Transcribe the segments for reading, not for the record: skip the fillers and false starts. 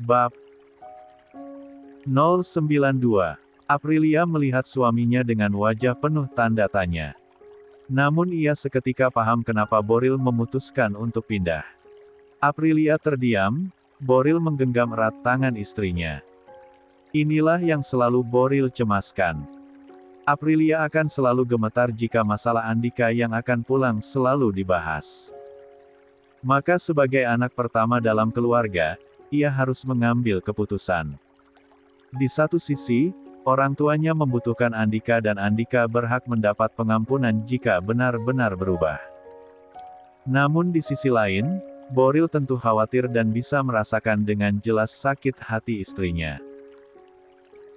Bab 092. Aprilia melihat suaminya dengan wajah penuh tanda tanya. Namun ia seketika paham kenapa Boril memutuskan untuk pindah. Aprilia terdiam, Boril menggenggam erat tangan istrinya. Inilah yang selalu Boril cemaskan. Aprilia akan selalu gemetar jika masalah Andika yang akan pulang selalu dibahas. Maka sebagai anak pertama dalam keluarga, ia harus mengambil keputusan. Di satu sisi, orang tuanya membutuhkan Andika dan Andika berhak mendapat pengampunan jika benar-benar berubah. Namun di sisi lain, Boril tentu khawatir dan bisa merasakan dengan jelas sakit hati istrinya.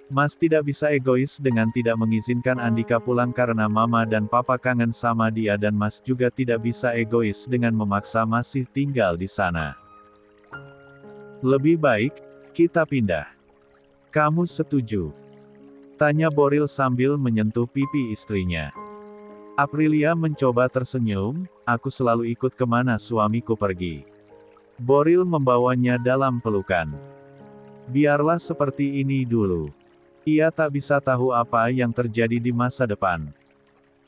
Mas tidak bisa egois dengan tidak mengizinkan Andika pulang karena mama dan papa kangen sama dia dan Mas juga tidak bisa egois dengan memaksa masih tinggal di sana. Lebih baik, kita pindah. Kamu setuju? Tanya Boril sambil menyentuh pipi istrinya. Aprilia mencoba tersenyum, aku selalu ikut kemana suamiku pergi. Boril membawanya dalam pelukan. Biarlah seperti ini dulu. Ia tak bisa tahu apa yang terjadi di masa depan.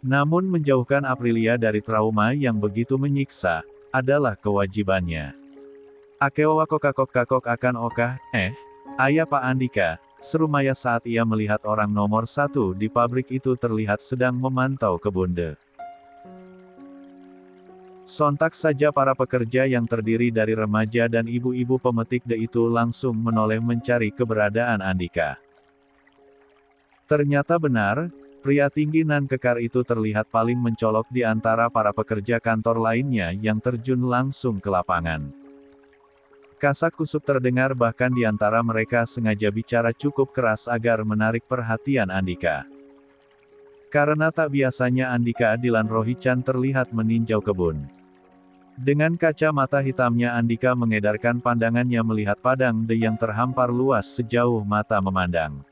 Namun menjauhkan Aprilia dari trauma yang begitu menyiksa, adalah kewajibannya. Akewa kakok akan okah, ayah Pak Andika, seru Maya saat ia melihat orang nomor 1 di pabrik itu terlihat sedang memantau kebun. Sontak saja para pekerja yang terdiri dari remaja dan ibu-ibu pemetik itu langsung menoleh mencari keberadaan Andika. Ternyata benar, pria tinggi nan kekar itu terlihat paling mencolok di antara para pekerja kantor lainnya yang terjun langsung ke lapangan. Kasak-kusuk terdengar bahkan di antara mereka sengaja bicara cukup keras agar menarik perhatian Andika. Karena tak biasanya Andika Dilan Rohichan terlihat meninjau kebun. Dengan kacamata hitamnya Andika mengedarkan pandangannya melihat padang yang terhampar luas sejauh mata memandang.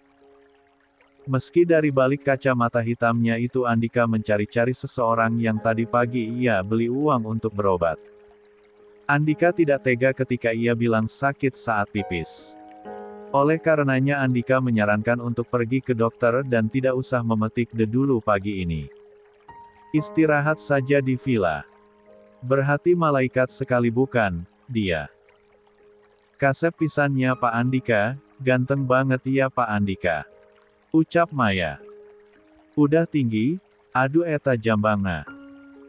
Meski dari balik kacamata hitamnya itu Andika mencari-cari seseorang yang tadi pagi ia beli uang untuk berobat. Andika tidak tega ketika ia bilang sakit saat pipis. Oleh karenanya Andika menyarankan untuk pergi ke dokter dan tidak usah memetik dulu pagi ini. Istirahat saja di villa. Berhati malaikat sekali bukan, dia. Kasep pisannya Pak Andika, ganteng banget ya Pak Andika. Ucap Maya. Udah tinggi, aduh eta jambangna.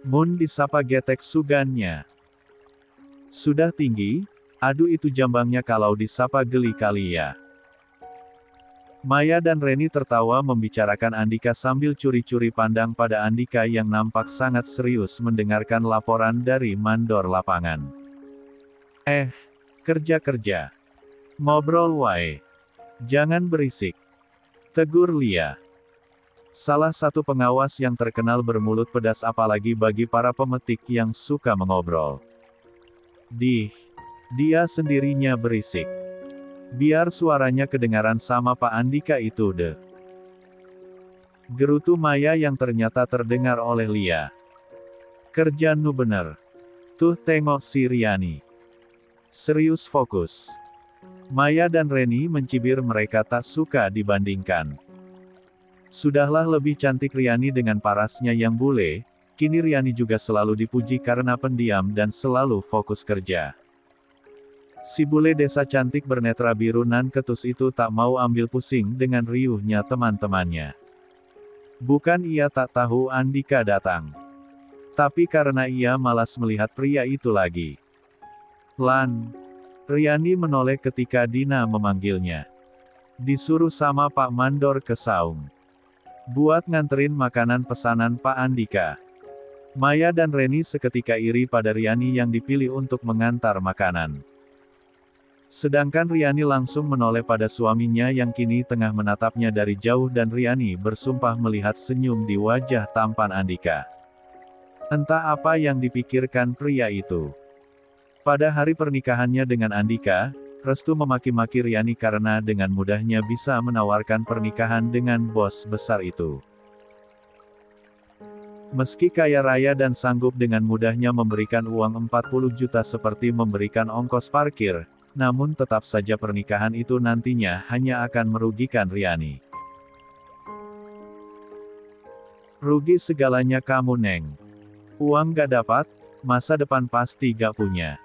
Mun disapa getek sugannya. Sudah tinggi, aduh itu jambangnya kalau disapa geli kali ya. Maya dan Reni tertawa membicarakan Andika sambil curi-curi pandang pada Andika yang nampak sangat serius mendengarkan laporan dari mandor lapangan. Kerja-kerja. Ngobrol wae. Jangan berisik. Tegur Lia. Salah satu pengawas yang terkenal bermulut pedas apalagi bagi para pemetik yang suka mengobrol. Dia sendirinya berisik. Biar suaranya kedengaran sama Pak Andika itu deh. Gerutu Maya yang ternyata terdengar oleh Lia. Kerja nu bener. Tuh tengok si Riani. Serius fokus. Maya dan Reni mencibir mereka tak suka dibandingkan. Sudahlah lebih cantik Riani dengan parasnya yang bule, kini Riani juga selalu dipuji karena pendiam dan selalu fokus kerja. Si bule desa cantik bernetra biru nan ketus itu tak mau ambil pusing dengan riuhnya teman-temannya. Bukan ia tak tahu Andika datang. Tapi karena ia malas melihat pria itu lagi. Riani menoleh ketika Dina memanggilnya. Disuruh sama Pak Mandor ke saung. Buat nganterin makanan pesanan Pak Andika. Maya dan Reni seketika iri pada Riani yang dipilih untuk mengantar makanan. Sedangkan Riani langsung menoleh pada suaminya yang kini tengah menatapnya dari jauh dan Riani bersumpah melihat senyum di wajah tampan Andika. Entah apa yang dipikirkan pria itu. Pada hari pernikahannya dengan Andika, Restu memaki-maki Riani karena dengan mudahnya bisa menawarkan pernikahan dengan bos besar itu. Meski kaya raya dan sanggup dengan mudahnya memberikan uang 40 juta seperti memberikan ongkos parkir, namun tetap saja pernikahan itu nantinya hanya akan merugikan Riani. Rugi segalanya kamu, Neng. Uang gak dapat, masa depan pasti gak punya.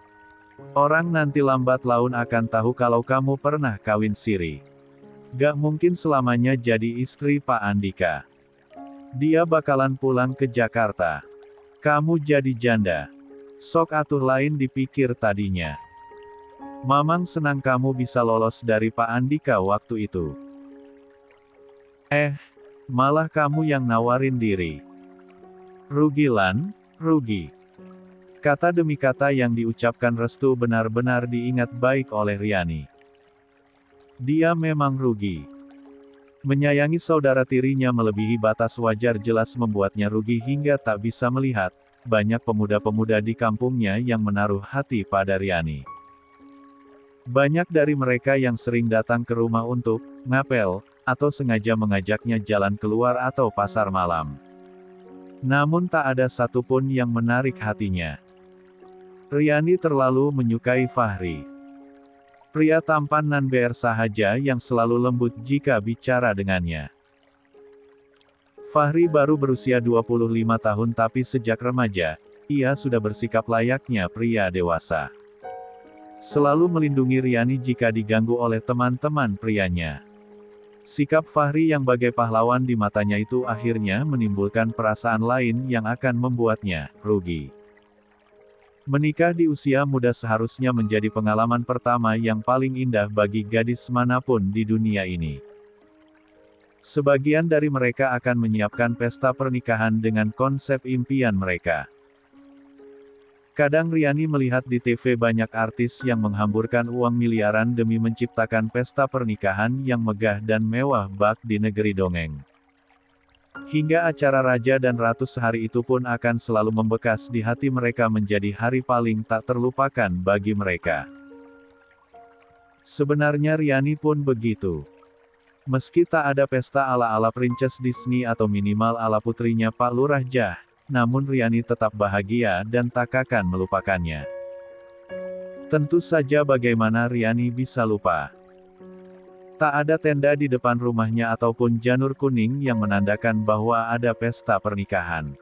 Orang nanti lambat laun akan tahu kalau kamu pernah kawin siri. Gak mungkin selamanya jadi istri Pak Andika. Dia bakalan pulang ke Jakarta. Kamu jadi janda. Sok atuh lain dipikir tadinya. Mamang senang kamu bisa lolos dari Pak Andika waktu itu. Malah kamu yang nawarin diri. Rugi Lan, rugi. Kata demi kata yang diucapkan Restu benar-benar diingat baik oleh Riani. Dia memang rugi. Menyayangi saudara tirinya melebihi batas wajar jelas membuatnya rugi hingga tak bisa melihat, banyak pemuda-pemuda di kampungnya yang menaruh hati pada Riani. Banyak dari mereka yang sering datang ke rumah untuk ngapel, atau sengaja mengajaknya jalan keluar atau pasar malam. Namun tak ada satupun yang menarik hatinya. Riani terlalu menyukai Fahri. Pria tampan nan ber sahaja yang selalu lembut jika bicara dengannya. Fahri baru berusia 25 tahun tapi sejak remaja, ia sudah bersikap layaknya pria dewasa. Selalu melindungi Riani jika diganggu oleh teman-teman prianya. Sikap Fahri yang bagai pahlawan di matanya itu akhirnya menimbulkan perasaan lain yang akan membuatnya rugi. Menikah di usia muda seharusnya menjadi pengalaman pertama yang paling indah bagi gadis manapun di dunia ini. Sebagian dari mereka akan menyiapkan pesta pernikahan dengan konsep impian mereka. Kadang Riani melihat di TV banyak artis yang menghamburkan uang miliaran demi menciptakan pesta pernikahan yang megah dan mewah bak di negeri dongeng. Hingga acara Raja dan Ratu sehari itu pun akan selalu membekas di hati mereka menjadi hari paling tak terlupakan bagi mereka. Sebenarnya Riani pun begitu. Meski tak ada pesta ala-ala Princess Disney atau minimal ala putrinya Pak Lurah Jah, namun Riani tetap bahagia dan tak akan melupakannya. Tentu saja bagaimana Riani bisa lupa. Tak ada tenda di depan rumahnya ataupun janur kuning yang menandakan bahwa ada pesta pernikahan.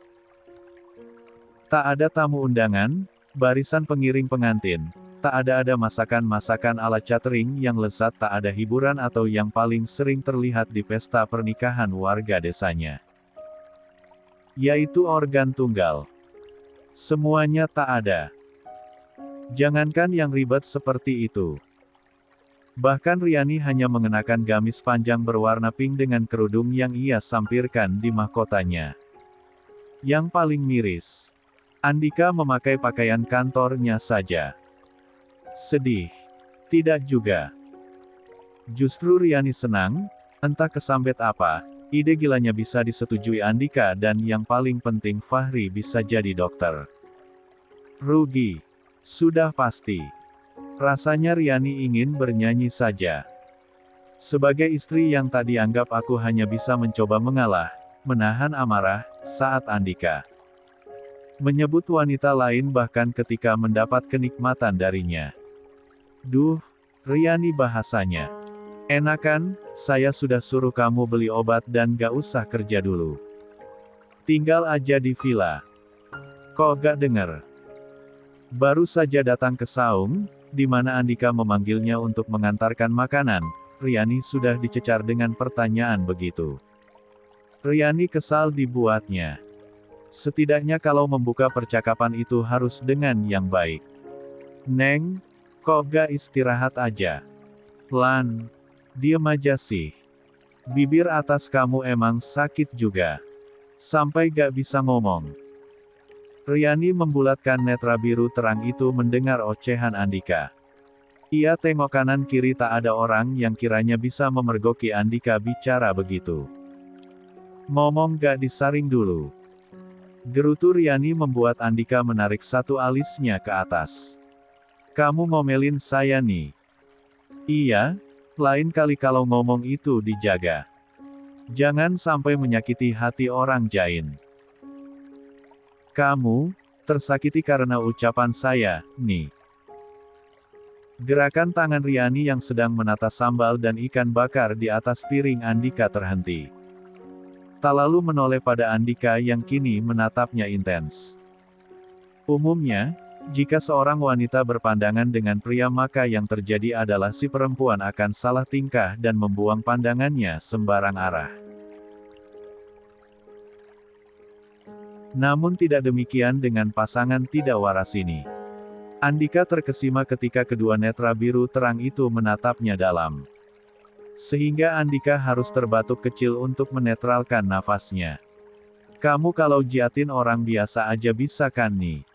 Tak ada tamu undangan, barisan pengiring pengantin, tak ada masakan-masakan ala catering yang lezat, tak ada hiburan atau yang paling sering terlihat di pesta pernikahan warga desanya. Yaitu organ tunggal. Semuanya tak ada. Jangankan yang ribet seperti itu. Bahkan Riani hanya mengenakan gamis panjang berwarna pink dengan kerudung yang ia sampirkan di mahkotanya. Yang paling miris, Andika memakai pakaian kantornya saja. Sedih. Tidak juga. Justru Riani senang, entah kesambet apa, ide gilanya bisa disetujui Andika dan yang paling penting Fahri bisa jadi dokter. Rugi. Sudah pasti. Rasanya Riani ingin bernyanyi saja. Sebagai istri yang tak dianggap, aku hanya bisa mencoba mengalah, menahan amarah, saat Andika menyebut wanita lain bahkan ketika mendapat kenikmatan darinya. Duh, Riani bahasanya. Enakan, saya sudah suruh kamu beli obat dan gak usah kerja dulu. Tinggal aja di villa. Kok gak denger? Baru saja datang ke saung, di mana Andika memanggilnya untuk mengantarkan makanan, Riani sudah dicecar dengan pertanyaan begitu. Riani kesal dibuatnya. Setidaknya kalau membuka percakapan itu harus dengan yang baik. Neng, kok gak istirahat aja? Lan, diem aja sih. Bibir atas kamu emang sakit juga. Sampai gak bisa ngomong. Riani membulatkan netra biru terang itu mendengar ocehan Andika. Ia tengok kanan kiri, tak ada orang yang kiranya bisa memergoki Andika bicara begitu. Ngomong gak disaring dulu. Gerutu Riani membuat Andika menarik satu alisnya ke atas. Kamu ngomelin saya nih. Iya, lain kali kalau ngomong itu dijaga. Jangan sampai menyakiti hati orang jain. Kamu tersakiti karena ucapan saya, nih. Gerakan tangan Riani yang sedang menata sambal dan ikan bakar di atas piring Andika terhenti. Tak lalu menoleh pada Andika yang kini menatapnya intens. Umumnya, jika seorang wanita berpandangan dengan pria maka yang terjadi adalah si perempuan akan salah tingkah dan membuang pandangannya sembarang arah. Namun tidak demikian dengan pasangan tidak waras ini. Andika terkesima ketika kedua netra biru terang itu menatapnya dalam. Sehingga Andika harus terbatuk kecil untuk menetralkan nafasnya. Kamu kalau jiatin orang biasa aja bisa kan nih?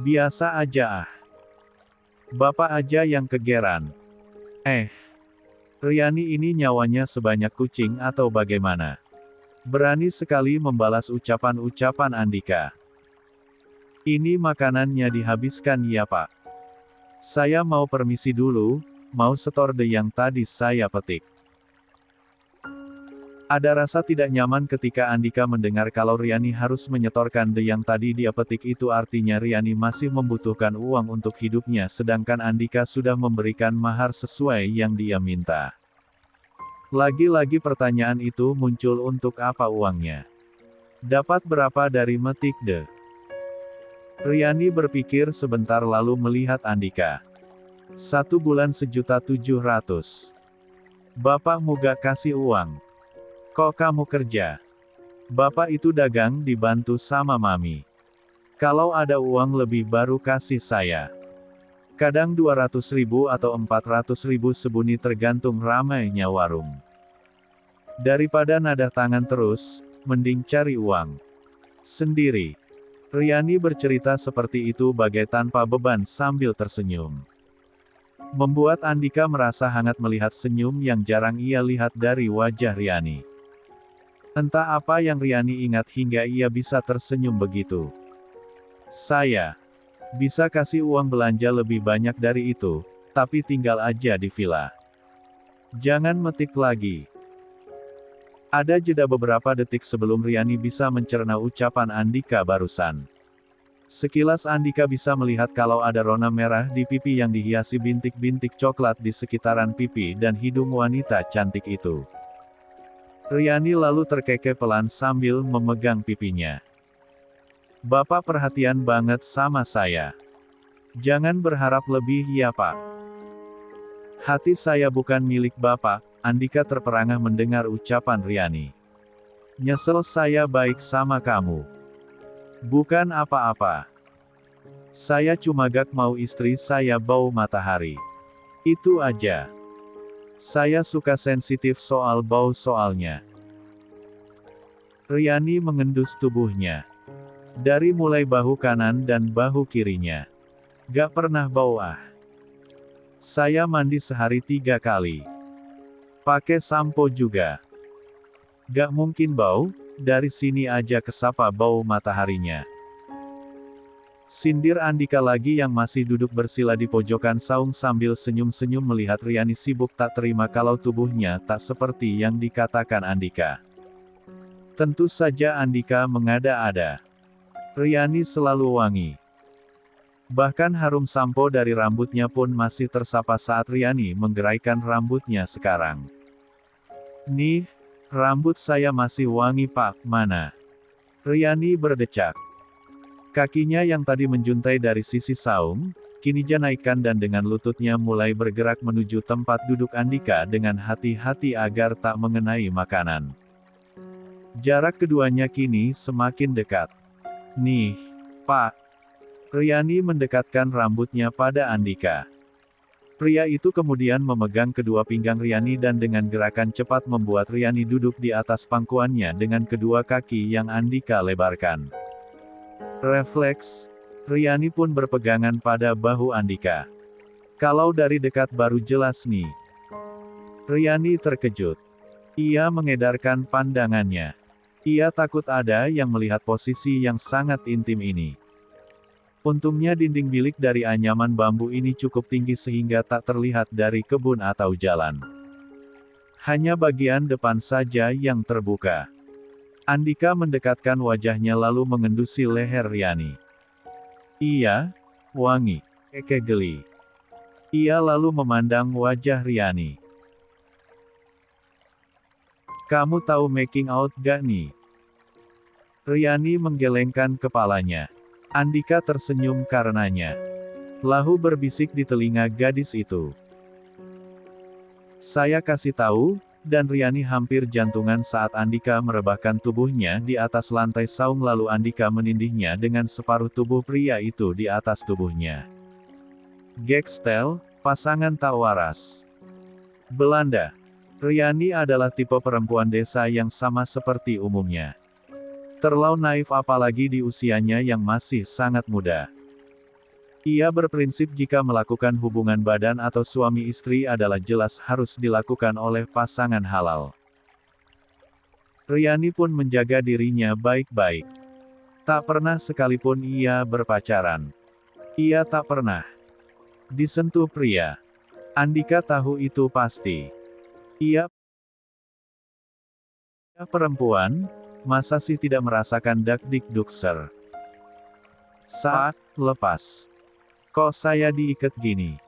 Biasa aja ah. Bapak aja yang kegeran. Riani ini nyawanya sebanyak kucing atau bagaimana? Berani sekali membalas ucapan-ucapan Andika. Ini makanannya dihabiskan ya Pak. Saya mau permisi dulu, mau setor deh yang tadi saya petik. Ada rasa tidak nyaman ketika Andika mendengar kalau Riani harus menyetorkan deh yang tadi dia petik, itu artinya Riani masih membutuhkan uang untuk hidupnya sedangkan Andika sudah memberikan mahar sesuai yang dia minta. Lagi-lagi pertanyaan itu muncul, untuk apa uangnya? Dapat berapa dari metik deh? Riani berpikir sebentar lalu melihat Andika. 1 bulan 1.700.000. Bapak gak kasih uang. Kok kamu kerja? Bapak itu dagang dibantu sama Mami. Kalau ada uang lebih baru kasih saya. Kadang 200.000 atau 400.000 sebuni tergantung ramainya warung. Daripada nadah tangan terus, mending cari uang sendiri. Riani bercerita seperti itu bagai tanpa beban sambil tersenyum. Membuat Andika merasa hangat melihat senyum yang jarang ia lihat dari wajah Riani. Entah apa yang Riani ingat hingga ia bisa tersenyum begitu. Saya bisa kasih uang belanja lebih banyak dari itu, tapi tinggal aja di villa. Jangan metik lagi. Ada jeda beberapa detik sebelum Riani bisa mencerna ucapan Andika barusan. Sekilas Andika bisa melihat kalau ada rona merah di pipi yang dihiasi bintik-bintik coklat di sekitaran pipi dan hidung wanita cantik itu. Riani lalu terkekeh pelan sambil memegang pipinya. Bapak perhatian banget sama saya. Jangan berharap lebih ya Pak. Hati saya bukan milik Bapak. Andika terperangah mendengar ucapan Riani. Nyesel saya baik sama kamu. Bukan apa-apa. Saya cuma gak mau istri saya bau matahari. Itu aja. Saya suka sensitif soal bau soalnya. Riani mengendus tubuhnya. Dari mulai bahu kanan dan bahu kirinya. Gak pernah bau ah. Saya mandi sehari 3 kali. Pakai sampo juga. Gak mungkin bau, dari sini aja kesapa bau mataharinya. Sindir Andika lagi yang masih duduk bersila di pojokan saung sambil senyum-senyum melihat Riani sibuk tak terima kalau tubuhnya tak seperti yang dikatakan Andika. Tentu saja Andika mengada-ada. Riani selalu wangi. Bahkan harum sampo dari rambutnya pun masih tersapa saat Riani menggeraikan rambutnya sekarang. Nih, rambut saya masih wangi Pak, mana? Riani berdecak. Kakinya yang tadi menjuntai dari sisi saung, kini dia naikkan dan dengan lututnya mulai bergerak menuju tempat duduk Andika dengan hati-hati agar tak mengenai makanan. Jarak keduanya kini semakin dekat. Nih, Pak. Riani mendekatkan rambutnya pada Andika. Pria itu kemudian memegang kedua pinggang Riani dan dengan gerakan cepat membuat Riani duduk di atas pangkuannya dengan kedua kaki yang Andika lebarkan. Refleks, Riani pun berpegangan pada bahu Andika. Kalau dari dekat baru jelas nih. Riani terkejut. Ia mengedarkan pandangannya. Ia takut ada yang melihat posisi yang sangat intim ini. Untungnya dinding bilik dari anyaman bambu ini cukup tinggi sehingga tak terlihat dari kebun atau jalan. Hanya bagian depan saja yang terbuka. Andika mendekatkan wajahnya lalu mengendusi leher Riani. Iya, wangi. Eke geli. Ia lalu memandang wajah Riani. Kamu tahu making out gak nih? Riani menggelengkan kepalanya. Andika tersenyum karenanya. Lalu berbisik di telinga gadis itu. Saya kasih tahu, dan Riani hampir jantungan saat Andika merebahkan tubuhnya di atas lantai saung lalu Andika menindihnya dengan separuh tubuh pria itu di atas tubuhnya. Gekstel, pasangan tak waras. Belanda. Riani adalah tipe perempuan desa yang sama seperti umumnya. Terlalu naif apalagi di usianya yang masih sangat muda. Ia berprinsip jika melakukan hubungan badan atau suami istri adalah jelas harus dilakukan oleh pasangan halal. Riani pun menjaga dirinya baik-baik. Tak pernah sekalipun ia berpacaran. Ia tak pernah disentuh pria. Andika tahu itu pasti. Ia perempuan, masa sih tidak merasakan dak-dik-dukser? Saat lepas. Kok saya diikat gini?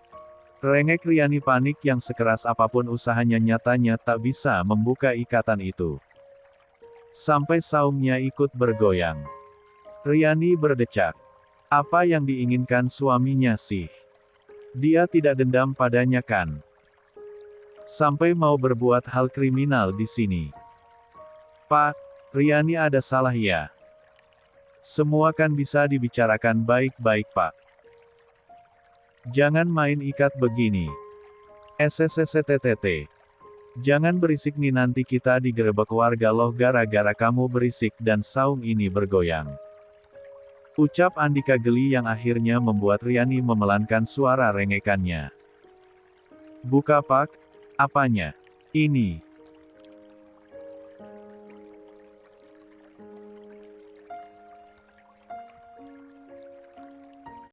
Rengek Riani panik yang sekeras apapun usahanya nyatanya tak bisa membuka ikatan itu. Sampai saungnya ikut bergoyang. Riani berdecak. Apa yang diinginkan suaminya sih? Dia tidak dendam padanya kan? Sampai mau berbuat hal kriminal di sini. Pak, Riani ada salah ya? Semua kan bisa dibicarakan baik-baik Pak. Jangan main ikat begini. SSSTTT. Jangan berisik nih nanti kita digerebek warga loh gara-gara kamu berisik dan saung ini bergoyang. Ucap Andika geli yang akhirnya membuat Riani memelankan suara rengekannya. Buka Pak. Apanya? Ini.